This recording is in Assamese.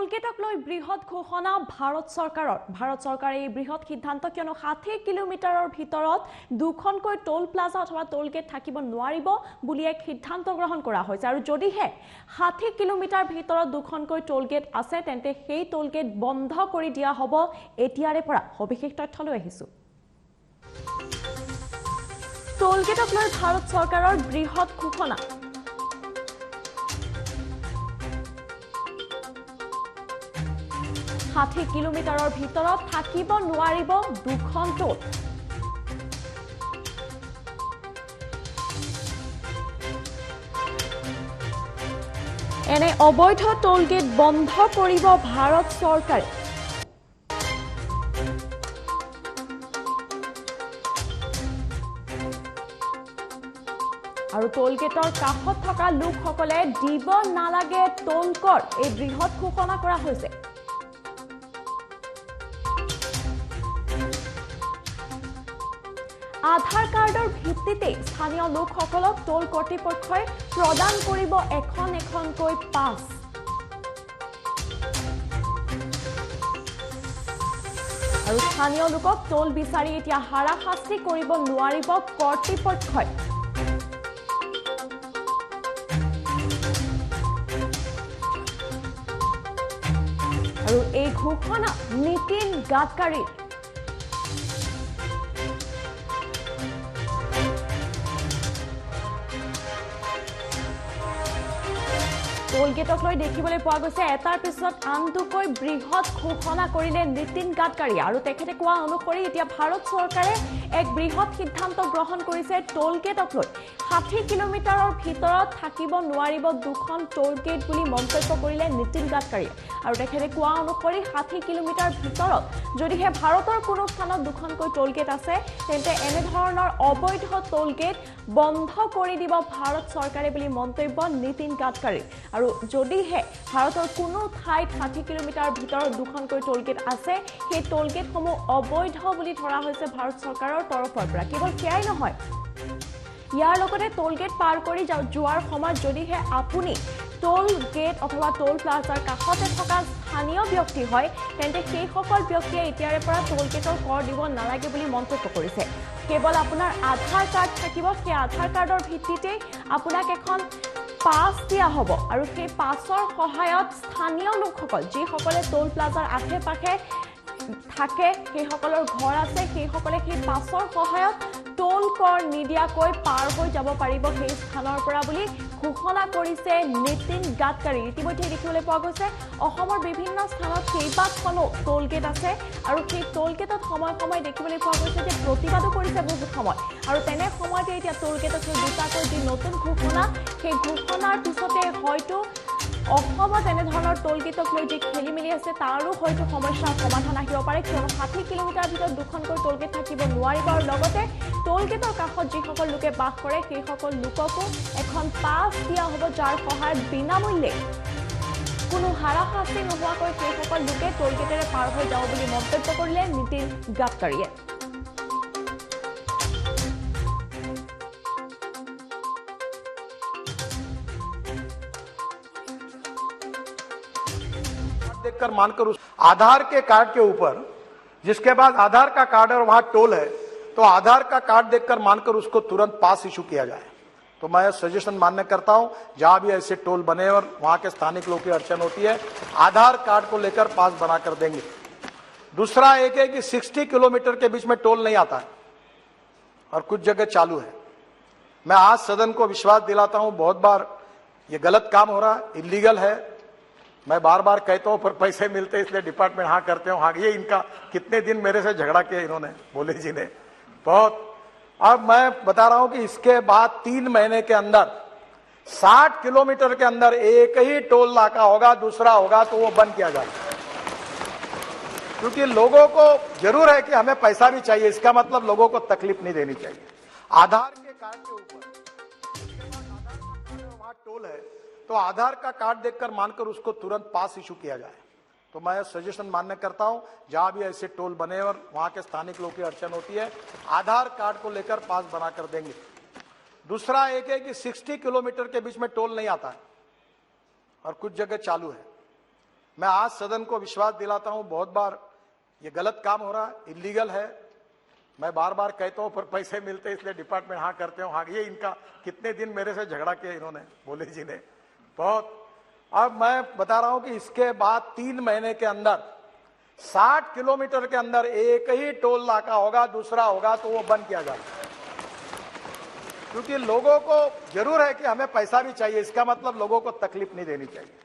টোলগেটক লৈ বৃহৎ ঘোষণা ভাৰত চৰকাৰে এই বৃহৎ সিদ্ধান্ত কিয়নো 60 কিলোমিটাৰৰ ভিতৰত দুখনকৈ টোল প্লাজা অথবা টোলগেট থাকিব নোৱাৰিব বুলি এক সিদ্ধান্ত গ্ৰহণ কৰা হৈছে আৰু যদিহে 60 কিলোমিটাৰ ভিতৰত দুখনকৈ টোলগেট আছে তেন্তে সেই টোলগেট বন্ধ কৰি দিয়া হ'ব এতিয়াৰে পৰা সবিশেষ তথ্য লৈ আহিছো টোলগেটক লৈ ভাৰত চৰকাৰৰ বৃহৎ ঘোষণা 60 কিলোমিটাৰৰ ভিতৰত থাকিব নোৱাৰিব দুখন টোল এনে অবৈধ টোলগেট বন্ধ কৰিব ভাৰত চৰকাৰে আৰু টোলগেটৰ কাষত থকা লোকসকলে দিব নালাগে টোলকৰ এই বৃহৎ ঘোষণা কৰা হৈছে আধাৰ কাৰ্ডৰ ভিত্তিতে স্থানীয় লোকসকলক টোল কৰ্তৃপক্ষই প্ৰদান কৰিব এখনকৈ পাছ আৰু স্থানীয় লোকক টোল বিচাৰি এতিয়া হাৰাশাস্তি কৰিব নোৱাৰিব কৰ্তৃপক্ষই আৰু এই ঘোষণা নীতিন গাডকাৰীৰ টোলগেটক লৈ দেখিবলৈ পোৱা গৈছে এটাৰ পিছত আনটোকৈ বৃহৎ ঘোষণা কৰিলে নীতিন গাডকাৰী আৰু তেখেতে কোৱা অনুসৰি এতিয়া ভাৰত চৰকাৰে এক বৃহৎ সিদ্ধান্ত গ্ৰহণ কৰিছে টোলগেটক লৈ 60 কিলোমিটাৰৰ ভিতৰত থাকিব নোৱাৰিব দুখন টোলগেট বুলি মন্তব্য কৰিলে নীতিন গাডকাৰীয়ে আৰু তেখেতে কোৱা অনুসৰি 60 কিলোমিটাৰ ভিতৰত যদিহে ভাৰতৰ কোনো স্থানত দুখনকৈ টোলগেট আছে তেন্তে এনে ধৰণৰ অবৈধ টোলগেট বন্ধ কৰি দিব ভাৰত চৰকাৰে বুলি মন্তব্য নীতিন গাডকাৰী আৰু যদিহে ভাৰতৰ কোনো ঠাইত 60 কিলোমিটাৰ ভিতৰত দুখনকৈ টোলগেট আছে সেই টোলগেটসমূহ অবৈধ বুলি ধৰা হৈছে ভাৰত চৰকাৰৰ তৰফৰ পৰা কেৱল সেয়াই নহয় ইয়াৰ লগতে টোলগেট পাৰ কৰি যোৱাৰ সময়ত যদিহে আপুনি টোল গেট অথবা টোল প্লাজাৰ কাষতে থকা স্থানীয় ব্যক্তি হয় তেন্তে সেই সকল ব্যক্তিয়ে এতিয়াৰে পৰা টোলগেটৰ কৰ দিব নালাগে বুলি মন্তব্য কৰিছে কেৱল আপোনাৰ আধাৰ কাৰ্ড থাকিব সেই আধাৰ কাৰ্ডৰ ভিত্তিতে আপোনাক এখন পাছ দিয়া হ'ব আৰু সেই পাছৰ সহায়ত স্থানীয় লোকসকল যিসকলে টোল প্লাজাৰ আশে-পাশে থাকে সেইসকলৰ ঘৰ আছে সেইসকলে সেই পাছৰ সহায়ত টোল কৰ নিদিয়াকৈ পাৰ হৈ যাব পাৰিব সেই স্থানৰ পৰা বুলি ঘোষণা কৰিছে নীতিন গাডকাৰী ইতিমধ্যে দেখিবলৈ পোৱা গৈছে অসমৰ বিভিন্ন স্থানত কেইবাখনো টোলগেট আছে আৰু সেই টোলগেটত সময় দেখিবলৈ পোৱা গৈছে যে প্ৰতিবাদো কৰিছে বহু সময় আৰু তেনে সময়তে এতিয়া টোলগেটত দুটাকৈ যি নতুন ঘোষণা সেই ঘোষণাৰ পিছতে হয়তো অসমত এনেধৰণৰ টোলগেটক লৈ যে খেলিমেলি আছে তাৰো হয়তো সমস্যাৰ সমাধান আহিব পাৰে কিয়নো 60 কিলোমিটাৰ ভিতৰত দুখনকৈ টোলগেট থাকিব নোৱাৰিব আৰু লগতে টোলগেটৰ কাষত যিসকল লোকে বাস কৰে সেইসকল লোককো এখন পাছ দিয়া হ'ব যাৰ সহায়ত বিনামূল্যে কোনো হাৰাশাস্তি নোহোৱাকৈ সেইসকল লোকে টোলগেটেৰে পাৰ হৈ যাব বুলি মন্তব্য কৰিলে নীতিন গাডকাৰীয়ে देखकर मानकर उस आधार के कार्ड के ऊपर जिसके बाद आधार का कार्ड और वहां टोल है तो आधार का कार्ड देखकर मानकर उसको तुरंत पास इशू किया जाए तो मैं सजेशन मान्य करता हूं जहां भी ऐसे टोल बने और वहां के स्थानिक लोगों की अड़चन होती है आधार कार्ड को लेकर पास बनाकर देंगे दूसरा एक है कि 60 किलोमीटर के बीच में टोल नहीं आता है और कुछ जगह चालू है मैं आज सदन को विश्वास दिलाता हूं बहुत बार ये गलत काम हो रहा है इलीगल है मैं बार बार कहता हूं पर पैसे मिलते इसलिए डिपार्टमेंट हाँ करते हो हाँ ये इनका कितने दिन मेरे से झगड़ा किया इन्होंने बोले जी ने बहुत अब मैं बता रहा हूं कि इसके बाद 3 महीने के अंदर 60 किलोमीटर के अंदर एक ही टोल नाका होगा दूसरा होगा तो वो बंद किया जाएगा क्योंकि लोगों को जरूर है कि हमें पैसा भी चाहिए इसका मतलब लोगों को तकलीफ नहीं देनी चाहिए आधार के कार्ड के ऊपर वहां टोल है तो आधार का कार्ड देखकर मानकर उसको तुरंत पास इशू किया जाए तो मैं सजेशन मान्य करता हूं जहां भी ऐसे टोल बने और वहां के स्थानिक लोगों की अड़चन होती है आधार कार्ड को लेकर पास बनाकर देंगे दूसरा एक है कि 60 किलोमीटर के बीच में टोल नहीं आता है और कुछ जगह चालू है मैं आज सदन को विश्वास दिलाता हूं, बहुत बार ये गलत काम हो रहा है, इलीगल है। मैं बार बार कहता हूं, पर पैसे मिलते इसलिए डिपार्टमेंट हाँ करते हो, हाँ। ये इनका कितने दिन मेरे से झगड़ा किया इन्होंने, बोले जी ने बहुत। अब मैं बता रहा हूं कि इसके बाद 3 महीने के अंदर 60 किलोमीटर के अंदर एक ही टोल नाका होगा, दूसरा होगा तो वो बंद किया जाएगा। क्योंकि लोगों को जरूर है कि हमें पैसा भी चाहिए, इसका मतलब लोगों को तकलीफ नहीं देनी चाहिए।